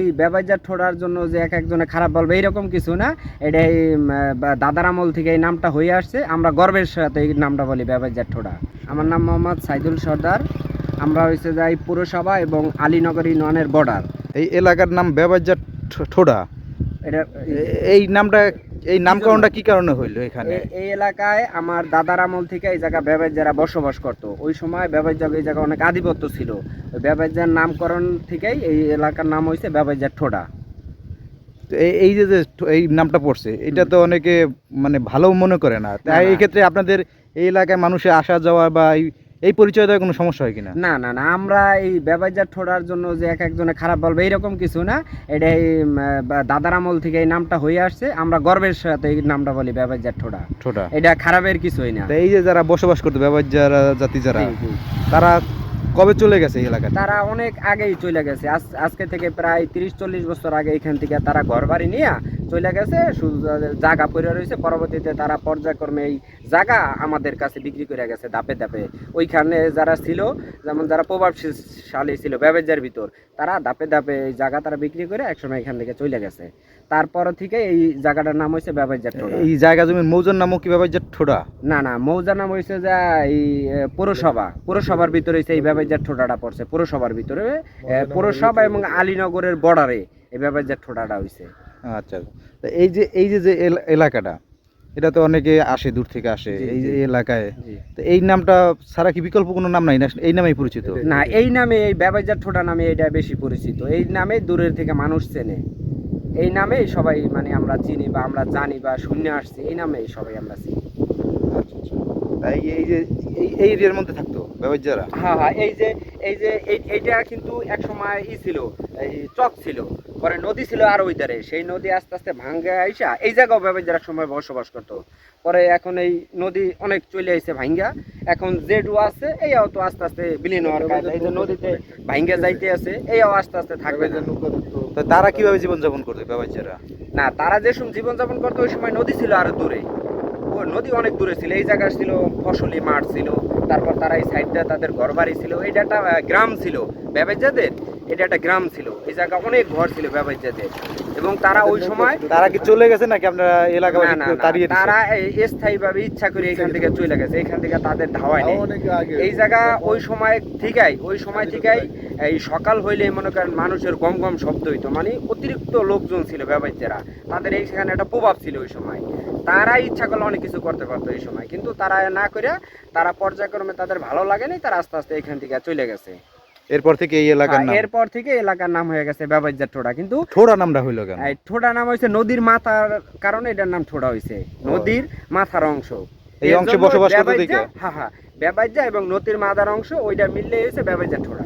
এই ব্যবহার ঠোড়ার জন্য যে এক একজনে খারাপ বলবে এইরকম কিছু না। এটা এই দাদার আমল থেকে এই নামটা হয়ে আসছে। আমরা গর্বের সাথে এই নামটা বলি ব্যবহার ঠোড়া। আমার নাম মোহাম্মদ সাইদুল সর্দার। আমরা হচ্ছে যাই পুরসভা এবং আলীনগর ইউনিয়নের বর্ডার। এই এলাকার নাম ব্যবহার ঠোড়া। এটা এই নামটা, এই নামকরণটা কি কারণে হইলো এখানে? এই এলাকায় আমার দাদার আমল থেকে এই জায়গা ব্যবহার বসবাস করতো। ওই সময় ব্যবহার এই জায়গা অনেক আধিপত্য ছিল। ওই ব্যবহার নামকরণ থেকেই এই এলাকার নাম হয়েছে ব্যবহার ঠোড়া। তো এই যে এই নামটা পড়ছে, এটা তো অনেকে মানে ভালো মনে করে না। তাই এই ক্ষেত্রে আপনাদের এই এলাকায় মানুষের আসা যাওয়া বা এই পরিচয় দেওয়ার কোনো সমস্যা হয় কিনা? না না না, আমরা এই ব্যবহার ঠোড়ার জন্য যে এক একজনে খারাপ বলবে এইরকম কিছু না। এটা এই দাদার আমল থেকে এই নামটা হয়ে আসছে। আমরা গর্বের সাথে এই নামটা বলি ব্যবহার ঠোড়া। ঠোড়া, এটা খারাপের কিছুই না। এই যে যারা বসবাস করতো ব্যবহার জাতি যারা, তারা কবে চলে গেছে এই এলাকায়? তারা অনেক আগেই চলে গেছে। আজকে থেকে প্রায় 30-40 বছর আগে এখান থেকে তারা ঘর বাড়ি নিয়ে চলে গেছে। শুধু জায়গা পড়ে রয়েছে। পরবর্তীতে তারা পর্যায়ক্রমে এই জায়গা আমাদের কাছে বিক্রি করে গেছে ধাপে ধাপে। ওইখানে যারা ছিল, যেমন যারা প্রভাবশালী ছিল ব্যবসার ভিতর, তারা ধাপে ধাপে এই জায়গা তারা বিক্রি করে একসময় এখান থেকে চলে গেছে। তারপর থেকে এই জায়গাটার নাম হয়েছে ব্যবসার ঠোড়া। এই জায়গা জমির মৌজার নামও কি ব্যবহার ঠোড়া? না না, মৌজার নাম হয়েছে যে এই পুরসভার ভিতরে হয়েছে এই ব্যবসার ঠোড়াটা পড়ছে। পুরসভার ভিতরে পুরসভা এবং আলীনগরের বর্ডারে এই ব্যবসার ঠোড়াটা হয়েছে। আচ্ছা, তো এই যে এলাকাটা, এটা তো অনেকে আসে, দূর থেকে আসে এই যে এলাকায়। তো এই নামটা ছাড়া কি বিকল্প কোনো নাম নাই না? এই নামেই পরিচিত? না, এই নামে, এই ব্যবসার ঠোঁটা নামে এটা বেশি পরিচিত। এই নামে দূরের থেকে মানুষ চেনে। এই নামে সবাই মানে আমরা চিনি বা আমরা জানি বা শুনে আসছি, এই নামে সবাই আমরা চিনি। আচ্ছা আচ্ছা, তাই এই যে এই এরিয়ার মধ্যে থাকতো ব্যবহার? হ্যাঁ হ্যাঁ, এইটা কিন্তু এক সময় ছিল, এই চক ছিল, পরে নদী ছিল আর ওই ধারে। সেই নদী আস্তে আস্তে ভাঙ্গে আইসা এই জায়গাও ব্যবহার এক সময় বসবাস করতো। পরে এখন এই নদী অনেক চলে আইছে ভাঙ্গা। এখন যেটু আছে এইও তো আস্তে আস্তে বিলীন হওয়ার কাজ। এই যে নদীতে ভাঙ্গা যাইতে আছে, এইও আস্তে আস্তে থাকবে না। তো তারা কিভাবে জীবনযাপন করতো ব্যবহার? না, তারা যে সময় জীবনযাপন করতো ওই সময় নদী ছিল আরো দূরে। ও নদী অনেক দূরে ছিল। এই জায়গা ছিল ফসলি মাঠ ছিল। তারপর তারা এই সাইডটা তাদের ঘর বাড়ি ছিল। এটা একটা গ্রাম ছিল ব্যবসাদের। এটা একটা গ্রাম ছিল। এই জায়গা অনেক ঘর ছিল ব্যবসাদের। এবং তারা ওই সময়, তারা কি চলে গেছে নাকি আপনারা এলাকা তাড়িয়ে দিয়েছেন? তারা স্থায়ীভাবে ইচ্ছা করে এখান থেকে চলে গেছে। এখান থেকে তাদের ধাওয়ায় নেই। এই জায়গা ওই সময় থেকেই এই সকাল হইলে মনে করেন মানুষের গম গম শব্দ হইতো। মানে অতিরিক্ত লোকজন ছিল ব্যবসায়ীরা। তাদের এইখানে একটা প্রভাব ছিল ওই সময়। তারা ইচ্ছা করলে অনেক কিছু করতে পারতো এই সময়, কিন্তু তারা না করে, তারা পর্যায়ক্রমে তাদের ভালো লাগেনি, তারা আস্তে আস্তে এখান থেকে চলে গেছে। এরপর থেকে এই এলাকার নাম হয়ে গেছে ব্যবহার ঠোড়া। কিন্তু ঠোড়া নামটা হইলো কেন? ঠোড়া নাম হয়েছে নদীর মাথার কারণে এটার নাম ঠোড়া হয়েছে। নদীর মাথার অংশ, এই অংশে বসবাস করতে দেখে। হ্যাঁ হ্যাঁ, ব্যবহার এবং নদীর মাথার অংশ ওইটা মিললে হয়েছে ব্যবহার ঠোড়া।